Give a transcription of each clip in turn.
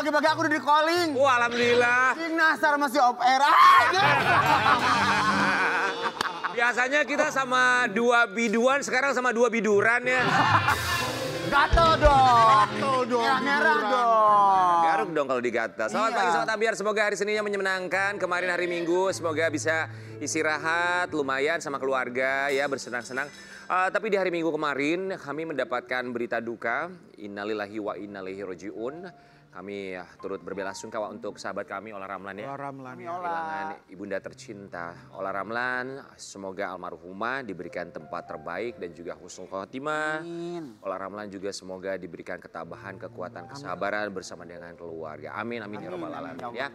pagi-pagi aku udah di calling. Wah, alhamdulillah. Sing nasar masih off air. Biasanya kita sama 2 biduan, sekarang sama 2 biduran ya. Gatel dong. Gatel dong. Merah-merah dong. Garuk dong kalau digatal. Selamat pagi Sobat Ambiar, semoga hari Seninnya menyenangkan. Kemarin hari Minggu, semoga bisa istirahat lumayan sama keluarga ya, bersenang-senang. Tapi di hari Minggu kemarin kami mendapatkan berita duka. Innalillahi wa inna ilaihi rajiun. Kami turut berbelasungkawa untuk sahabat kami Ola Ramlan ya. Ola Ramlan ya. Kehilangan ibunda tercinta Ola Ramlan. Semoga almarhumah diberikan tempat terbaik dan juga husnul khotimah. Ola Ramlan juga semoga diberikan ketabahan, kekuatan, kesabaran bersama dengan keluarga. Amin, amin ya rabbal alamin ya.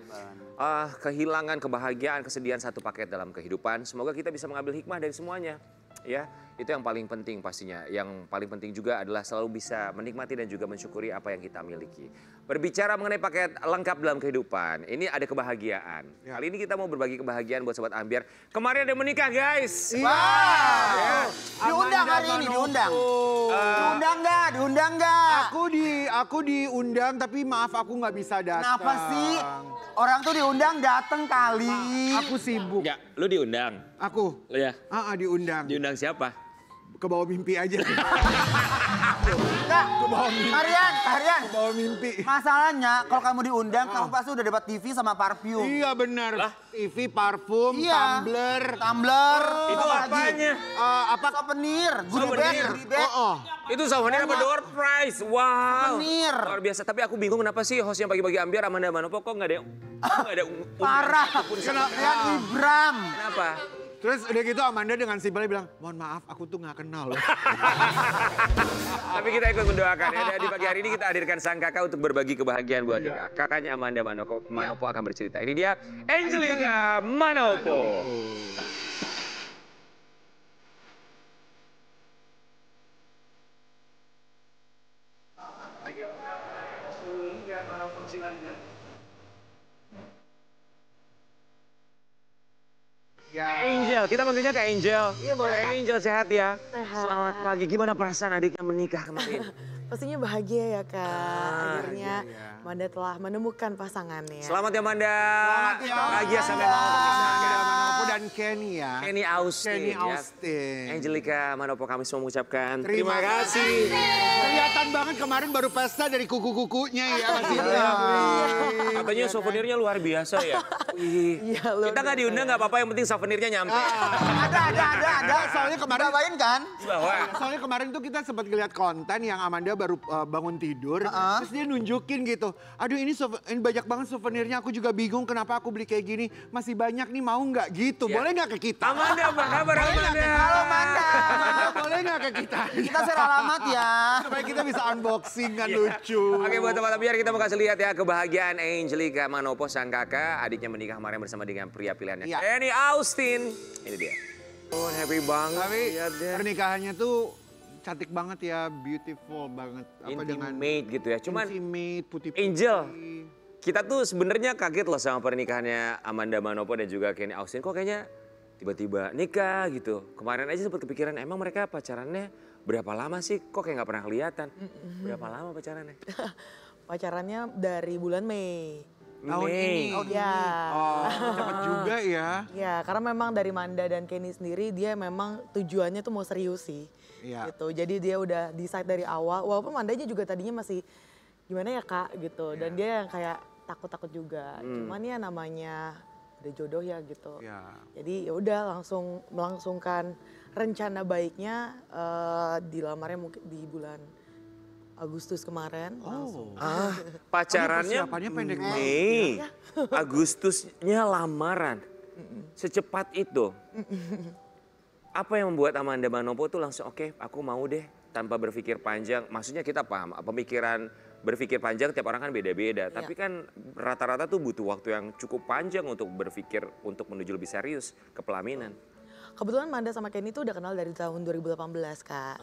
Kehilangan kebahagiaan, kesedihan satu paket dalam kehidupan. Semoga kita bisa mengambil hikmah dari semuanya. Ya, itu yang paling penting pastinya. Yang paling penting juga adalah selalu bisa menikmati dan juga mensyukuri apa yang kita miliki. Berbicara mengenai paket lengkap dalam kehidupan, ini ada kebahagiaan. Ya. Kali ini kita mau berbagi kebahagiaan buat Sobat Ambiar. Kemarin ada yang menikah guys. Wow. Ya. Diundang hari ini, diundang. Diundang nggak? Diundang nggak? Aku diundang tapi maaf aku nggak bisa datang. Kenapa sih? Orang tuh diundang datang kali. Aku sibuk. Ya, lu diundang. Aku? Ya. Diundang. Diundang siapa? Ke bawah mimpi aja. Enggak, Harian. Ke bawah mimpi. Masalahnya kalau kamu diundang, kamu pasti udah dapat TV sama parfum. Iya benar. TV, parfum, Iya. tumbler. Itu apanya? Apa? Souvenir, goodie bag. Itu souvenir apa door prize? Wow. Souvenir. Luar biasa. Tapi aku bingung kenapa sih host yang pagi-pagi Ambiar Amanda Manopo kok nggak ada yang Parah. Rian Ibram. Kenapa? Terus udah gitu Amanda dengan simpelnya bilang, mohon maaf aku tuh nggak kenal loh. Tapi kita ikut mendoakan ya. Dan di pagi hari ini kita hadirkan sang kakak untuk berbagi kebahagiaan buat kita. Kakaknya Amanda Manopo akan bercerita. Ini dia Angelica Manopo. Ya. Angel, kita panggilnya ke Angel. Iya boleh. Angel sehat ya. Sehat. Selamat pagi. Gimana perasaan adiknya menikah kemarin? Pastinya bahagia ya Kak. Akhirnya iya. Manda telah menemukan pasangannya. Selamat ya Manda. Selamat ya. Bahagia sampai mau Amanda Manopo dan Kenny ya. Kenny Austin. Kenny ya. Austin. Angelica Manopo kami semua mengucapkan Terima kasih. Kelihatan banget kemarin baru pesta dari kuku-kukunya ya. Katanya souvenirnya luar biasa ya. Iya, luar Kita nggak diundang nggak apa-apa, yang penting souvenirnya nyampe. Ada. Soalnya kemarin Bawain kan? Bahwa Soalnya kemarin tuh kita sempat ngeliat konten yang Amanda baru bangun tidur, terus dia nunjukin gitu. Aduh ini banyak banget souvenirnya, aku juga bingung kenapa aku beli kayak gini. Masih banyak nih, mau nggak gitu? Ya. Boleh nggak ke kita? Amanda, apa kabar Amanda? Halo Manda. Boleh nggak ke kita? Kita share alamat ya. Supaya kita bisa unboxing kan lucu. Oke, buat teman-teman biar kita mau kasih lihat ya kebahagiaan Angelica Manopo sang kakak. Adiknya menikah kemarin bersama dengan pria pilihannya. Iya. Kenny Austin. Ini dia. Oh, happy banget. Tapi lihatnya. pernikahannya tuh cantik banget ya, beautiful banget. Intimate gitu ya. Cuman intimate, putih-putih. Angel, kita tuh sebenarnya kaget loh sama pernikahannya Amanda Manopo dan juga Kenny Austin. Kok kayaknya tiba-tiba nikah gitu. Kemarin aja sempat kepikiran, emang mereka pacarannya berapa lama sih? Kok kayak nggak pernah kelihatan? Berapa lama pacarannya? Pacarannya dari bulan Mei. Tahun ini. Oh iya. Oh, cepet juga ya. Ya, karena memang dari Manda dan Kenny sendiri dia memang tujuannya tuh mau serius sih. Iya. Gitu. Jadi dia udah decide dari awal. Walaupun Mandanya juga tadinya masih gimana ya Kak gitu. Dan dia yang kayak takut-takut juga. Cuman ya namanya udah jodoh ya gitu. Ya. Jadi ya udah langsung melangsungkan rencana baiknya dilamarnya mungkin di bulan Agustus kemarin. Langsung. Pacarannya persiapannya pendek Mei. Agustusnya lamaran. Secepat itu. Apa yang membuat Amanda Manopo tuh langsung oke, aku mau deh tanpa berpikir panjang. Maksudnya kita paham pemikiran berpikir panjang tiap orang kan beda-beda. Tapi kan rata-rata tuh butuh waktu yang cukup panjang untuk berpikir untuk menuju lebih serius ke pelaminan. Kebetulan Manda sama Kenny tuh udah kenal dari tahun 2018 Kak.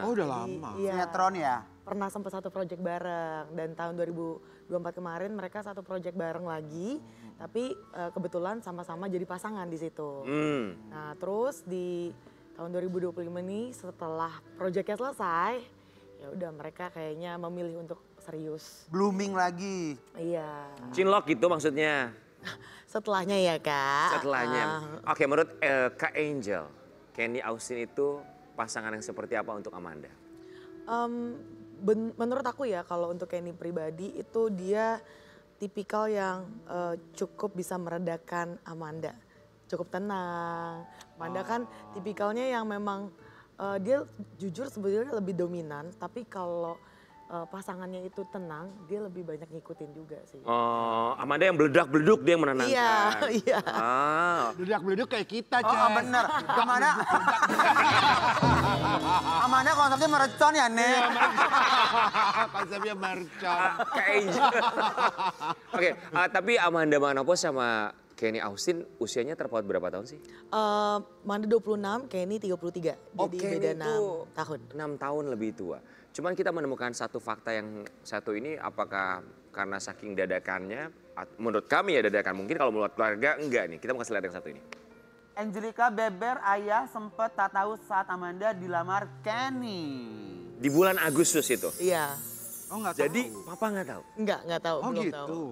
Oh udah lama. Iya. Sinetron ya. Pernah sempat satu project bareng dan tahun 2024 kemarin mereka satu project bareng lagi. Tapi kebetulan sama-sama jadi pasangan di situ. Nah terus di tahun 2025 ini setelah projectnya selesai, ya udah mereka kayaknya memilih untuk serius. Blooming lagi. Iya. Cinlok gitu maksudnya. Setelahnya ya Kak. Setelahnya. Oke, menurut Kak Angel, Kenny Austin itu pasangan yang seperti apa untuk Amanda? Menurut aku ya kalau untuk Kenny pribadi itu dia tipikal yang cukup bisa meredakan Amanda. Cukup tenang. Amanda kan tipikalnya yang memang dia jujur sebetulnya lebih dominan. Tapi kalau pasangannya itu tenang, dia lebih banyak ngikutin juga sih. Oh, Amanda yang beledak-beleduk dia yang menenangkan. Iya, iya. Beleduk-beleduk kayak kita, Ces. Oh bener. Amanda konsepnya merecon ya, Nek? Konsepnya mercon. Kak Angel. Oke, tapi Amanda Manopo sama Kenny Austin usianya terpaut berapa tahun sih? Amanda 26, Kenny 33. Jadi beda 6 tahun. 6 tahun lebih tua. Cuman kita menemukan satu fakta yang satu ini, apakah karena saking dadakannya, menurut kami ya dadakan, mungkin kalau menurut keluarga enggak nih. Kita mau kasih lihat yang satu ini. Angelica Beber ayah sempet tak tahu saat Amanda dilamar Kenny. Di bulan Agustus itu. Iya. Oh nggak tahu. Jadi papa nggak tahu. Nggak tahu, Oh belum gitu. tahu.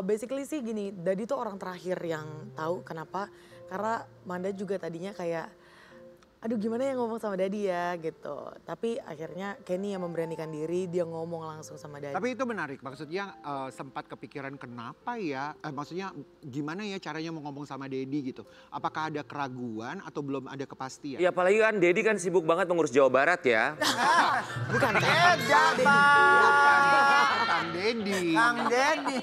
Basically sih gini, Dadi tuh orang terakhir yang tahu kenapa. Karena Manda juga tadinya kayak, aduh gimana ya ngomong sama Dadi ya gitu. Tapi akhirnya Kenny yang memberanikan diri, dia ngomong langsung sama Dadi. Tapi itu menarik, maksudnya sempat kepikiran kenapa ya, maksudnya gimana ya caranya mau ngomong sama Dedi gitu. Apakah ada keraguan atau belum ada kepastian? Ya apalagi kan Dedi kan sibuk banget mengurus Jawa Barat ya. Bukan Beda, Pak. Kang Dedi. Kang Dedi.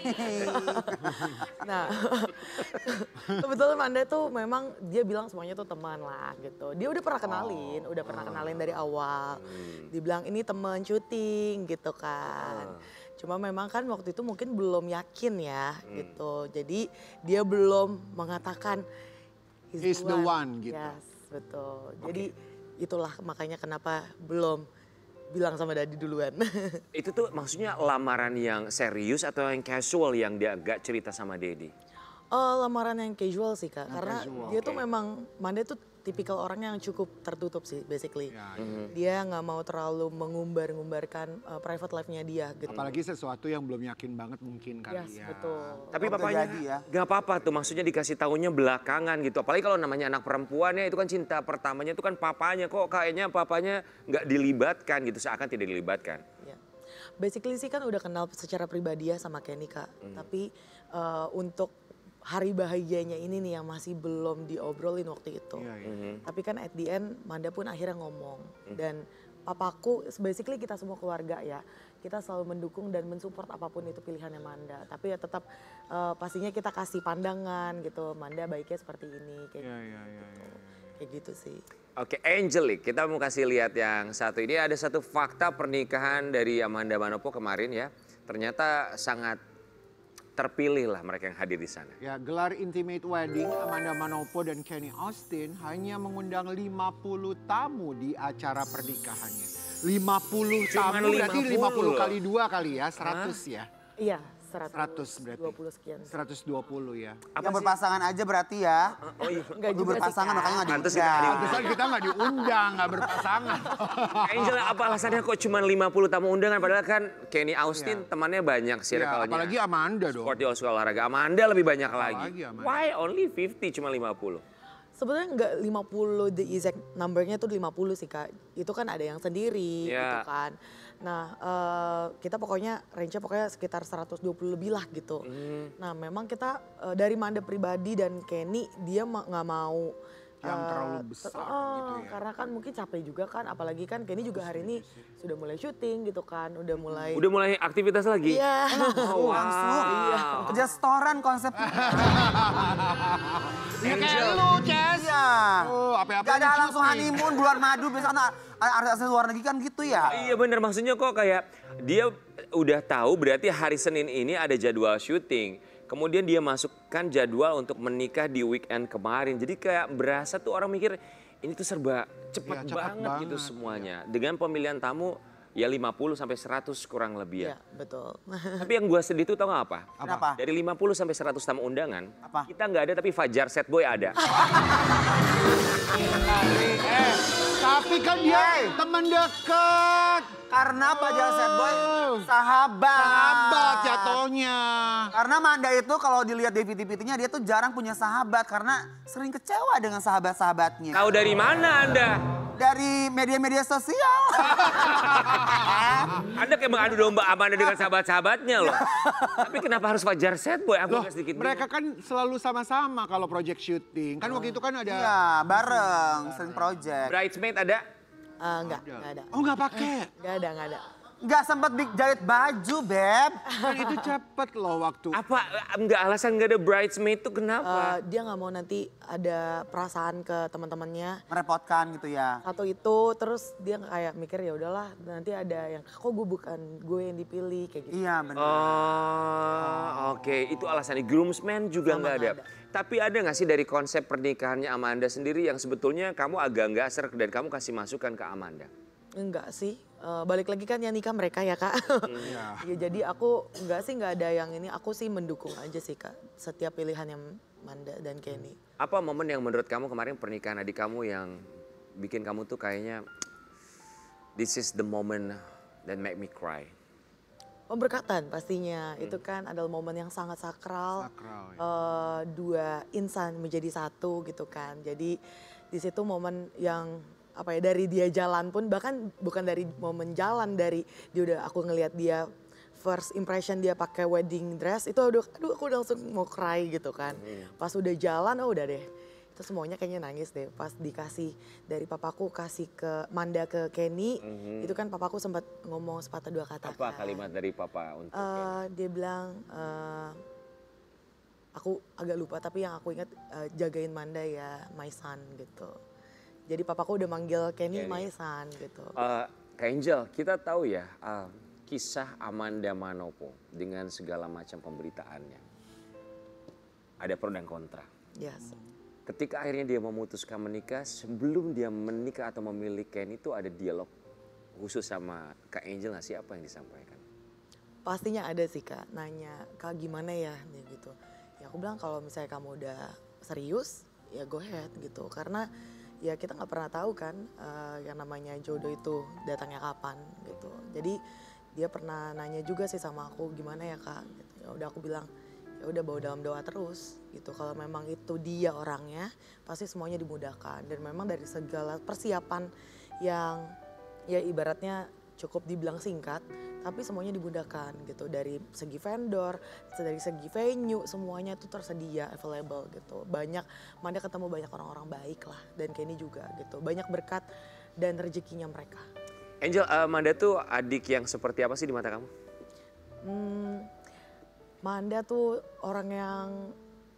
Nah, kebetulan Manda tuh memang dia bilang semuanya tuh teman lah gitu. Dia udah pernah kenalin dari awal. Dibilang ini teman syuting gitu kan. Cuma memang kan waktu itu mungkin belum yakin ya gitu. Jadi dia belum mengatakan He's the one gitu. Yes, betul. Jadi itulah makanya kenapa belum bilang sama Dadi duluan. Itu tuh maksudnya lamaran yang serius atau yang casual yang dia agak cerita sama Dedi? Lamaran yang casual sih Kak, karena casual, dia tuh memang Manda tuh tipikal orang yang cukup tertutup sih basically. Ya, Dia nggak mau terlalu mengumbar-ngumbarkan private life-nya dia gitu. Apalagi sesuatu yang belum yakin banget mungkin kali Yes, ya. betul. Tapi Oh, papanya terjadi ya. nggak apa-apa tuh, maksudnya dikasih tahunya belakangan gitu. Apalagi kalau namanya anak perempuan ya, itu kan cinta pertamanya itu kan papanya. Kok kayaknya papanya nggak dilibatkan gitu, seakan tidak dilibatkan. Ya. Basically sih kan udah kenal secara pribadi ya sama Kenny Kak. Tapi untuk hari bahagianya ini nih yang masih belum diobrolin waktu itu. Iya, iya. Tapi kan at the end Manda pun akhirnya ngomong. Dan papaku, basically kita semua keluarga ya. Kita selalu mendukung dan mensupport apapun itu pilihannya Manda. Tapi ya tetap pastinya kita kasih pandangan gitu. Manda baiknya seperti ini. Kayak, Iya, iya, iya, gitu. iya. Kayak gitu sih. Oke, Angelic, kita mau kasih lihat yang satu ini. Ada satu fakta pernikahan dari Amanda Manopo kemarin ya. Ternyata sangat terpilih lah mereka yang hadir di sana. Ya, gelar intimate wedding Amanda Manopo dan Kenny Austin hanya mengundang 50 tamu di acara pernikahannya. 50 Cuman tamu berarti 50 50 kali 2 kali ya, 100 ya. Iya, 100 berarti. 120 sekian. 120 ya. Yang berpasangan aja berarti ya. Oh iya. Enggak Lu juga sih berpasangan Kak. makanya nggak Pantes diundang. kita Pantesan kita nggak diundang, nggak berpasangan. Angel, apa alasannya kok cuma 50 tamu undangan? Padahal kan Kenny Austin temannya banyak Ya, circle-nya. apalagi Amanda dong. Sport di olahraga Amanda lebih banyak lagi. Apalagi Amanda. Why only 50 cuma 50? Sebenarnya nggak 50, the exact numbernya tuh 50 sih Kak. Itu kan ada yang sendiri Iya. gitu kan. Nah kita pokoknya range-nya pokoknya sekitar 120 lebih lah gitu. Nah memang kita dari Manda pribadi dan Kenny dia nggak mau Yang terlalu besar gitu ya. Karena kan mungkin capek juga kan. Apalagi kan Kenny juga hari ini sudah mulai syuting gitu kan. Udah mulai. Udah mulai aktivitas lagi? Iya. Oh, Langsung. wow. Kerja setoran konsepnya. Ya kayak lu, Ces. Iya. Oh, apa-apa Gak ada nih, langsung syuting. honeymoon bulan madu biasanya artis-artis luar negeri kan gitu ya. Iya bener, maksudnya kok kayak dia udah tahu berarti hari Senin ini ada jadwal syuting. Kemudian dia masukkan jadwal untuk menikah di weekend kemarin. Jadi kayak berasa tuh orang mikir ini tuh serba cepat Iya, cepat banget gitu banget, semuanya. Dengan pemilihan tamu Ya 50 sampai 100 kurang lebih ya. Iya, betul. Tapi yang gue sedih tuh tau gak apa? Kenapa? Dari 50 sampai 100 tamu undangan, Apa? kita nggak ada tapi Fajar Set Boy ada. Tapi kan dia teman dekat. Karena Fajar Set Boy sahabat. Sahabat jatuhnya. Karena Manda itu kalau dilihat di VT-VT-nya dia tuh jarang punya sahabat karena sering kecewa dengan sahabat-sahabatnya. Tahu dari mana Anda? Dari media-media sosial. Anda kayak mengadu domba Amanda dengan sahabat-sahabatnya loh. Tapi kenapa harus Fajar Set Boy? Aku Loh, agak sedikit mereka bingung. kan selalu sama-sama kalau project syuting. Kan waktu itu kan ada... Iya, bareng, sering project. Bridesmaid ada? Enggak ada. Oh nggak pakai. Enggak ada. Nggak sempet jahit baju, Beb. Kan itu cepet loh waktu. Apa enggak alasan nggak ada bridesmaid tuh kenapa? Dia nggak mau nanti ada perasaan ke teman-temannya. Merepotkan gitu ya. Satu itu, terus dia kayak mikir ya udahlah nanti ada yang kok gue bukan gue yang dipilih kayak gitu. Iya benar. Oh, oke. Itu alasannya. Groomsmen juga Sama nggak ada. nggak ada. Tapi ada nggak sih dari konsep pernikahannya Amanda sendiri yang sebetulnya kamu agak nggak serk dan kamu kasih masukan ke Amanda? Enggak sih, balik lagi kan yang nikah mereka ya Kak. Ya jadi aku nggak ada yang ini, aku sih mendukung aja sih Kak. Setiap pilihannya Manda dan Kenny. Apa momen yang menurut kamu kemarin pernikahan adik kamu yang bikin kamu tuh kayaknya this is the moment that make me cry? Pemberkatan pastinya, itu kan adalah momen yang sangat sakral. Dua insan menjadi satu gitu kan. Jadi di situ momen yang apa ya, dari dia jalan pun, bahkan bukan dari momen jalan, dari dia udah aku ngelihat dia first impression dia pakai wedding dress itu aduh aku langsung mau cry gitu kan. Pas udah jalan udah deh. Itu semuanya kayaknya nangis deh pas dikasih dari papaku kasih ke Manda ke Kenny. Itu kan papaku sempat ngomong sepatah dua kata. Apa kalimat dari papa untuk Dia bilang aku agak lupa tapi yang aku ingat jagain Manda ya my son gitu. Jadi papaku udah manggil Kenny my son gitu. Kak Angel, kita tahu ya kisah Amanda Manopo dengan segala macam pemberitaannya. Ada pro dan kontra. Yes. Ketika akhirnya dia memutuskan menikah, sebelum dia menikah atau memilih Kenny itu ada dialog khusus sama Kak Angel nggak sih, apa yang disampaikan? Pastinya ada sih Kak, nanya Kak gimana ya gitu. Ya aku bilang kalau misalnya kamu udah serius ya go ahead gitu. Karena ya kita nggak pernah tahu kan yang namanya jodoh itu datangnya kapan gitu. Jadi dia pernah nanya juga sih sama aku gimana ya Kak gitu. Ya udah aku bilang ya udah bawa dalam doa terus gitu. Kalau memang itu dia orangnya pasti semuanya dimudahkan. Dan memang dari segala persiapan yang ya ibaratnya cukup dibilang singkat tapi semuanya dimudahkan gitu. Dari segi vendor, dari segi venue semuanya itu tersedia available gitu. Manda ketemu banyak orang-orang baik lah dan Kenny juga gitu. Banyak berkat dan rezekinya mereka. Angel, Manda tuh adik yang seperti apa sih di mata kamu? Manda tuh orang yang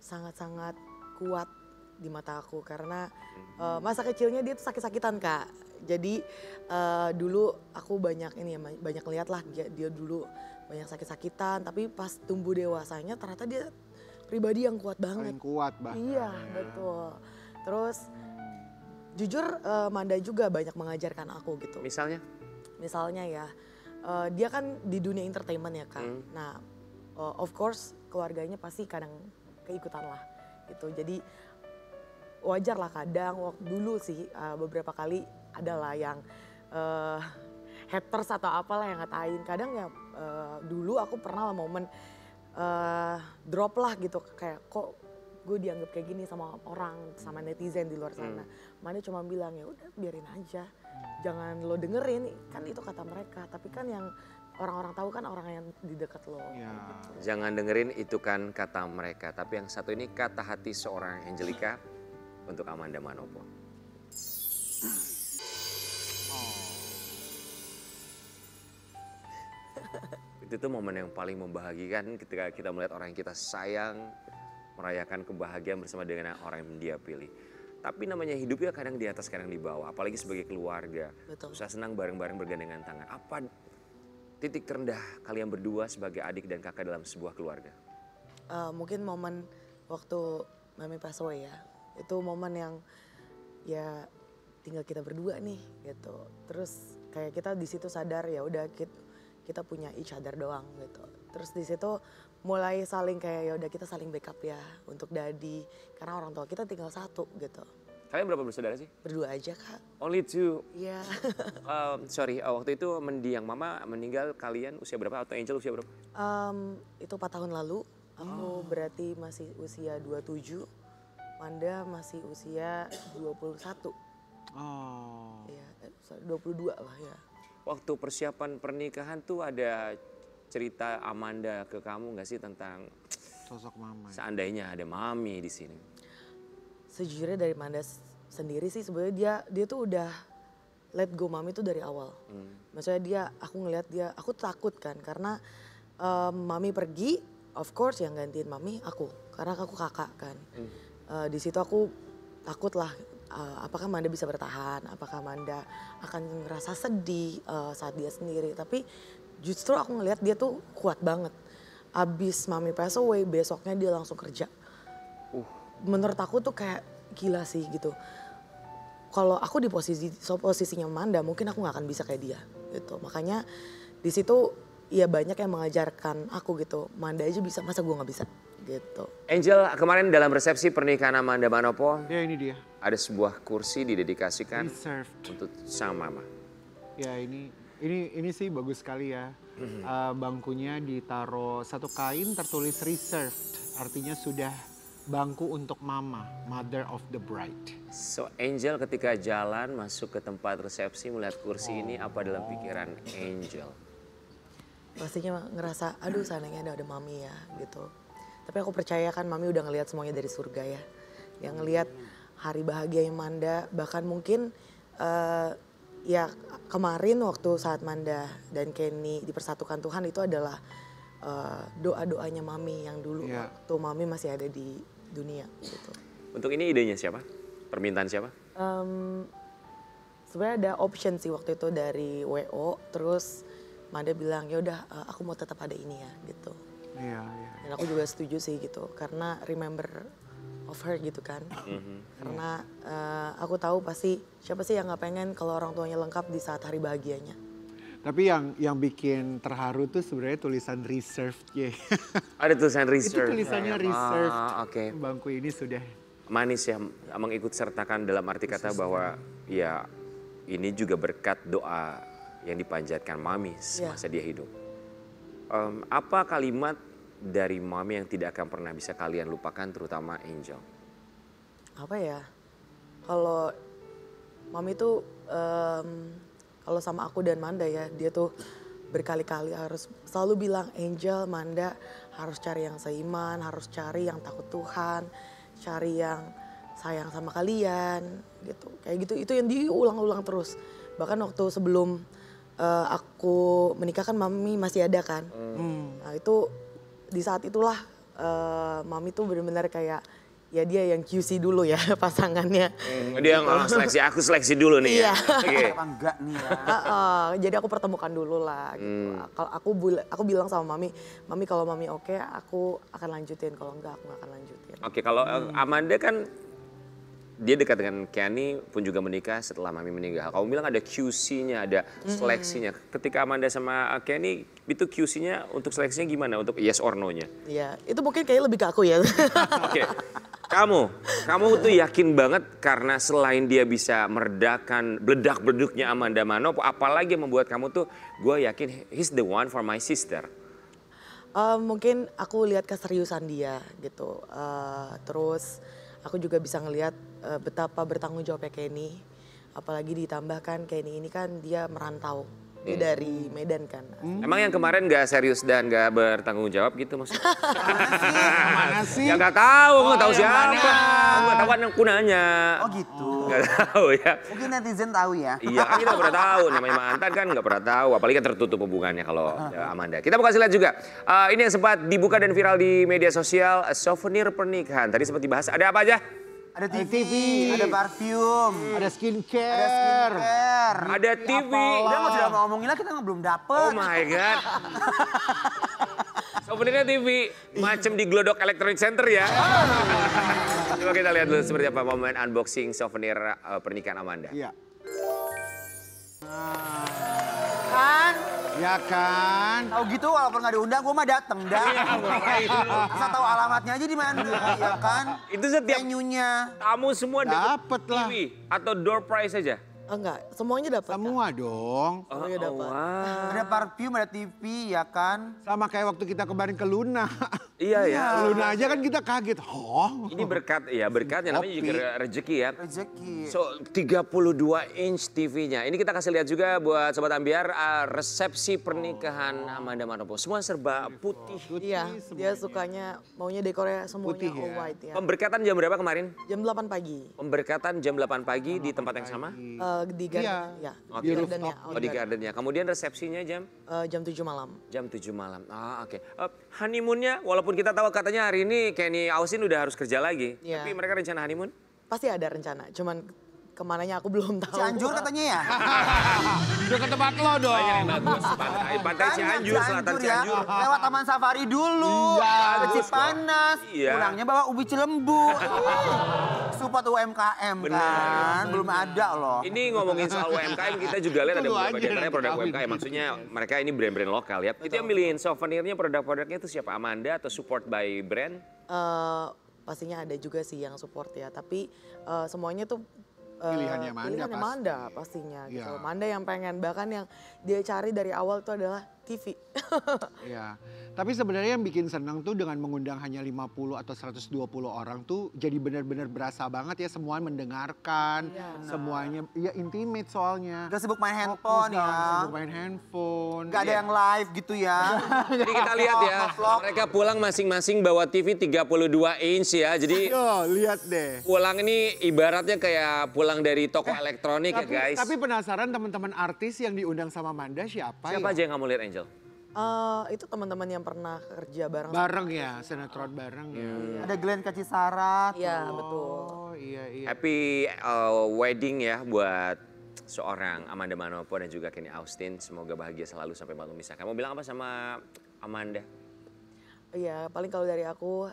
sangat-sangat kuat di mata aku karena masa kecilnya dia tuh sakit-sakitan Kak. Jadi dulu aku banyak lihat lah dia dulu banyak sakit-sakitan tapi pas tumbuh dewasanya ternyata dia pribadi yang kuat banget. Paling kuat bahkan. Iya betul. Terus jujur Manda juga banyak mengajarkan aku gitu. Misalnya ya dia kan di dunia entertainment ya Kak. Nah of course keluarganya pasti kadang keikutan lah gitu. Jadi wajar lah kadang waktu dulu sih beberapa kali adalah yang haters atau apalah yang ngatain. Kadang ya dulu aku pernah lah momen drop lah gitu kayak kok gue dianggap kayak gini sama orang, sama netizen di luar sana. Manda cuma bilang ya udah biarin aja, jangan lo dengerin kan itu kata mereka. Tapi kan yang orang-orang tahu kan orang yang di dekat lo. Ya. Gitu. Jangan dengerin itu kan kata mereka. Tapi yang satu ini kata hati seorang Angelica untuk Amanda Manopo. Itu tuh momen yang paling membahagiakan ketika kita melihat orang yang kita sayang merayakan kebahagiaan bersama dengan orang yang dia pilih. Tapi namanya hidup ya kadang di atas kadang di bawah, apalagi sebagai keluarga. Betul. Susah senang bareng-bareng bergandengan tangan. Apa titik terendah kalian berdua sebagai adik dan kakak dalam sebuah keluarga? Mungkin momen waktu Mami pass away ya. Itu momen yang ya tinggal kita berdua nih gitu. Terus kayak kita di situ sadar ya udah kita punya each other doang gitu. Terus di situ mulai saling kayak ya udah kita saling backup ya untuk Dadi karena orang tua kita tinggal satu gitu. Kalian berapa bersaudara sih? Berdua aja Kak. Only two. Iya. Sorry, waktu itu mendiang mama meninggal kalian usia berapa atau Angel usia berapa? Itu 4 tahun lalu. Aku berarti masih usia 27. Manda masih usia 21. Oh. Iya, 22 lah ya. Waktu persiapan pernikahan tuh ada cerita Amanda ke kamu nggak sih tentang Sosok mama. seandainya ada mami di sini? Sejujurnya dari Manda sendiri sih sebenarnya dia tuh udah let go mami tuh dari awal. Maksudnya aku ngelihat dia, aku takut kan karena mami pergi, of course yang gantiin mami aku karena aku kakak kan. Di situ aku takut lah, apakah Manda bisa bertahan, apakah Manda akan ngerasa sedih saat dia sendiri. Tapi justru aku ngelihat dia tuh kuat banget. Abis mami pass away, besoknya dia langsung kerja. Menurut aku tuh kayak gila sih gitu. Kalau aku di posisinya Manda, mungkin aku nggak akan bisa kayak dia gitu. Makanya di situ ya banyak yang mengajarkan aku gitu. Manda aja bisa, masa gue nggak bisa gitu. Angel, kemarin dalam resepsi pernikahan Amanda Manopo, Ya ini dia. ada sebuah kursi didedikasikan Reserved. untuk sang mama. Ya ini sih bagus sekali ya. Bangkunya ditaruh satu kain tertulis reserved. Artinya sudah bangku untuk mama, mother of the bride. So Angel ketika jalan masuk ke tempat resepsi melihat kursi ini apa dalam pikiran Angel? Pastinya ngerasa, aduh sayangnya ada mami ya gitu. Tapi aku percaya kan mami udah ngelihat semuanya dari surga ya. Yang ngelihat hari bahagia Manda, bahkan mungkin ya kemarin waktu saat Manda dan Kenny dipersatukan Tuhan itu adalah doa-doanya mami yang dulu waktu mami masih ada di dunia gitu. Untuk ini idenya siapa? Permintaan siapa? Sebenarnya ada option sih waktu itu dari WO, terus Manda bilang ya udah aku mau tetap ada ini ya gitu. Iya. Dan aku juga setuju sih gitu karena remember of her gitu kan. Karena aku tahu pasti siapa sih yang nggak pengen kalau orang tuanya lengkap di saat hari bahagianya. Tapi yang bikin terharu tuh sebenarnya tulisan reserved ya. Ada tulisan reserve. Itu tulisannya reserved. Oke. Bangku ini sudah. Manis ya, mengikut sertakan dalam arti kata bahwa ya ini juga berkat doa yang dipanjatkan mami semasa dia hidup. Apa kalimat dari mami yang tidak akan pernah bisa kalian lupakan terutama Angel? Apa ya, kalau mami tuh kalau sama aku dan Manda ya, dia tuh berkali-kali harus selalu bilang Angel, Manda harus cari yang seiman, harus cari yang takut Tuhan, cari yang sayang sama kalian gitu. Kayak gitu, itu yang diulang-ulang terus. Bahkan waktu sebelum aku menikah kan mami masih ada kan. Nah itu di saat itulah mami tuh benar-benar kayak ya dia yang QC dulu ya pasangannya. Dia yang seleksi, aku seleksi dulu nih ya. Apa enggak nih ya? Jadi aku pertemukan dulu lah gitu. Kalau aku bilang sama mami kalau mami oke, aku akan lanjutin, kalau enggak aku nggak akan lanjutin. Oke, kalau Amanda kan dia dekat dengan Kenny pun juga menikah setelah mami meninggal. Kamu bilang ada QC-nya, ada seleksinya. Ketika Amanda sama Kenny itu QC-nya untuk seleksinya gimana? Untuk yes or no-nya? Iya, itu mungkin kayaknya lebih ke aku ya. Oke. Kamu tuh yakin banget karena selain dia bisa meredakan beledak-beleduknya Amanda Manopo, apalagi yang membuat kamu tuh gue yakin he's the one for my sister. Mungkin aku lihat keseriusan dia gitu. Terus aku juga bisa ngelihat betapa bertanggung jawabnya Kenny. Apalagi ditambahkan Kenny ini kan dia merantau. Dia dari Medan kan. Emang yang kemarin gak serius dan gak bertanggung jawab gitu maksudnya? Mana sih? Ya gak tahu, gak tahu siapa. Gak tahu kan aku nanya. Oh gitu. Gak tahu ya. Mungkin netizen tahu ya. Iya kan kita gak pernah tahu, namanya mantan kan gak pernah tahu. Apalagi kan tertutup hubungannya kalau Amanda. Kita mau kasih lihat juga. Ini yang sempat dibuka dan viral di media sosial, souvenir pernikahan. Tadi sempat dibahas, ada apa aja? Ada TV, ada parfum, Ada skincare. ada skincare. Ada TV. Udah nggak usah ngomongin lah, kita belum dapet. Oh my God. Souvenirnya TV, macam di Glodok Electronic Center ya. Coba kita lihat dulu seperti apa momen unboxing souvenir pernikahan Amanda. Iya. kan? Ya kan? Tahu gitu walaupun nggak diundang, gue mah dateng dah. Bisa tahu alamatnya aja di mana, ya kan? Itu setiap Venue-nya. tamu semua Dapet lah. TV atau door prize saja? Enggak, semuanya dapat. Kak. Semua dong. Semuanya dapat. Wah. Ada parfum, ada TV, ya kan? Sama kayak waktu kita kemarin ke Luna. Iya ya. Luna aja kan kita kaget. Oh. Ini berkat ya, berkatnya namanya juga rezeki ya. Rezeki. So 32 inch TV-nya. Ini kita kasih lihat juga buat Sobat Ambiar resepsi pernikahan Amanda Manopo. Semua serba putih. Iya, dia sukanya maunya dekornya semuanya Putih all ya. white ya. Pemberkatan jam berapa kemarin? Jam 8 pagi. Pemberkatan jam 8 pagi di tempat yang sama? Di garden, Iya. ya. Oke. Di gardennya. Oh di gardennya. Kemudian resepsinya jam? Jam 7 malam. Jam 7 malam. Oke. Honeymoonnya, walaupun kita tahu katanya hari ini Kenny Austin udah harus kerja lagi. Iya. Tapi mereka rencana honeymoon? Pasti ada rencana, cuman kemananya aku belum tahu. Cianjur katanya ya? Udah ke tempat lo dong. Banyak yang bagus. Pantai Kan Cianjur, selatan Cianjur. Lewat Taman Safari dulu. Iya. Ke Bagus Cipanas. Iya. Pulangnya bawa ubi cilembu. Support UMKM kan. Belum ada loh. Ini ngomongin soal UMKM, kita juga lihat ada Tunggu beberapa aja di antaranya nanti produk kawin. UMKM. Maksudnya mereka ini brand-brand lokal ya. Itu yang milihin souvenirnya, produk-produknya itu siapa? Amanda atau support by brand? Pastinya ada juga sih yang support ya, tapi semuanya tuh Pilihannya Amanda Amanda pastinya gitu. Iya. Amanda yang pengen, bahkan yang dia cari dari awal itu adalah TV. Iya. Tapi sebenarnya yang bikin senang tuh dengan mengundang hanya 50 atau 120 orang tuh jadi benar-benar berasa banget ya, semua mendengarkan, semuanya ya intimate soalnya. Gak sibuk main Fokus handphone dong, ya. sibuk main handphone. Gak ada yang live gitu ya. Jadi kita lihat ya, Vlog. mereka pulang masing-masing bawa TV 32 inch ya. Jadi Yo, lihat deh. pulang ini ibaratnya kayak pulang dari toko elektronik ya guys. Tapi penasaran teman-teman artis yang diundang sama Amanda siapa Siapa ya? aja yang kamu lihat Angel? Itu teman-teman yang pernah kerja bareng. Bareng ya, sinetron bareng ya. Ada Glenn Kacisarat. Iya, betul. Oh iya iya. Happy wedding ya buat seorang Amanda Manopo dan juga Kenny Austin. Semoga bahagia selalu sampai waktu misah. Kamu bilang apa sama Amanda? Iya, paling kalau dari aku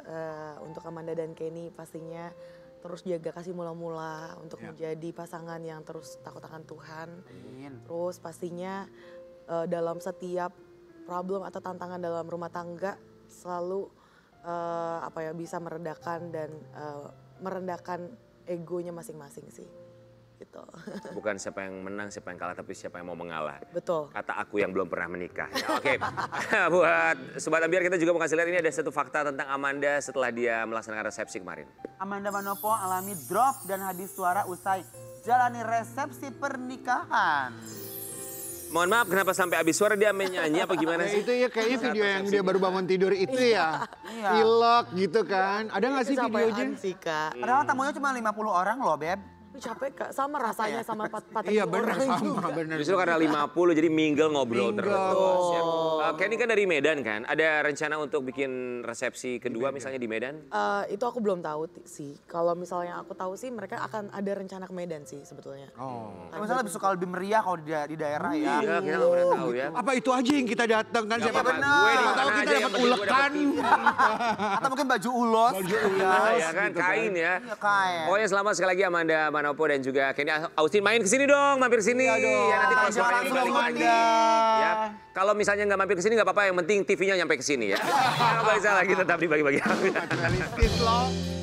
untuk Amanda dan Kenny pastinya terus jaga kasih mula-mula untuk menjadi pasangan yang terus takut akan Tuhan. Terus pastinya dalam setiap problem atau tantangan dalam rumah tangga selalu bisa meredakan dan merendahkan egonya masing-masing sih. Gitu. Bukan siapa yang menang, siapa yang kalah, tapi siapa yang mau mengalah. Betul. Kata aku yang belum pernah menikah. Ya, Oke, buat Sobat Ambiar kita juga mau kasih lihat ini ada satu fakta tentang Amanda setelah dia melaksanakan resepsi kemarin. Amanda Manopo alami drop dan habis suara usai jalani resepsi pernikahan. Mohon maaf kenapa sampai habis suara dia menyanyi apa gimana Ya, sih? itu ya kayaknya video yang dia baru bangun tidur itu ya. Iya. Pilek gitu kan. Ada nggak sih videonya? Kecapean sih, Kak. Padahal tamunya cuma 50 orang loh, Beb. Capek, Kak. Sama rasanya sama 40 Iya benar orang sama juga. benar. Justru karena 50 jadi mingle ngobrol Mingle. terus. Ya. Kenny kan dari Medan kan, ada rencana untuk bikin resepsi kedua misalnya di Medan? Itu aku belum tahu sih. Kalau misalnya aku tahu sih mereka akan ada rencana ke Medan sih sebetulnya. Oh. Misalnya lebih meriah kalau di daerah ya. Iya, kita nggak pernah tahu ya. Apa itu aja yang kita datang kan? Siapa apa-apa, benar? gue di Siapa mana tahu aja kita yang dapat penting gue ulekan. Atau mungkin baju ulos. Ya kan, kain ya. Iya, kain. Pokoknya selamat sekali lagi Amanda Manopo dan juga Kenny Austin main kesini dong, mampir sini. Iya dong. Ya nanti kalau Jangan suaranya langsung balik lagi. Amanda. Ya, kalau misalnya nggak mampir kesini nggak apa-apa, yang penting TV-nya nyampe ke sini ya. Nggak bisa lagi tetap dibagi-bagi. Realistis loh.